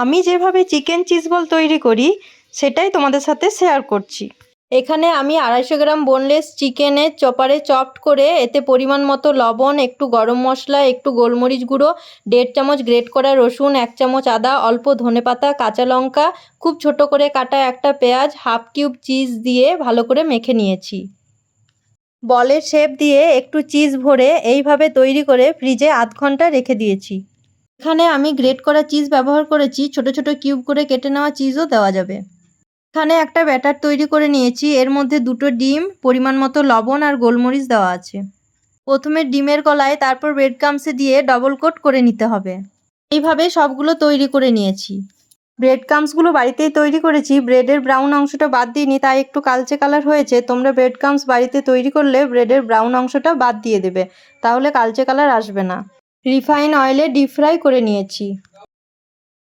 আমি যেভাবে chicken cheese ball তৈরি করি সেটাই তোমাদের সাথে শেয়ার করছি। এখানে আমি 250 গ্রাম বোনলেস চিকেনের চপারে চপড করে এতে পরিমাণ মতো লবণ, একটু গরম মশলা, একটু গোলমরিচ গুঁড়ো, 1.5 চামচ গ্রেট করা রসুন, 1 চামচ আদা, অল্প ধনেপাতা, কাঁচা লঙ্কা, খুব ছোট করে কাটা একটা পেঁয়াজ, হাফ কিউব চিজ দিয়ে ভালো করে মেখে নিয়েছি। বলের শেপ দিয়ে একটু চিজ ভরে এইভাবে তৈরি করে ফ্রিজে আধ ঘন্টা রেখে দিয়েছি। এখানে আমি গ্রেট করা চিজ ব্যবহার করেছি, ছোট ছোট কিউব করে কেটে নেওয়া চিজও দেওয়া যাবে। এখানে একটা ব্যাটার তৈরি করে নিয়েছি, এর মধ্যে 2টো ডিম, পরিমাণ মতো লবণ আর গোলমরিচ দেওয়া আছে। প্রথমে ডিমের গলায়, তারপর ব্রেড ক্রাম্বসে দিয়ে ডবল কোট করে নিতে হবে। এইভাবে সবগুলো তৈরি করে নিয়েছি। ব্রেড ক্রাম্বসগুলো বাড়িতেই তৈরি করেছি, ব্রেডের ব্রাউন অংশটা বাদ দিইনি, তাই একটু কালচে কালার হয়েছে। তোমরা ব্রেড ক্রাম্বস বাড়িতে তৈরি করলে ব্রেডের ব্রাউন অংশটা বাদ দিয়ে দেবে, তাহলে কালচে কালার আসবে না। রিফাইন অয়েলে ডিপ ফ্রাই করে নিয়েছি।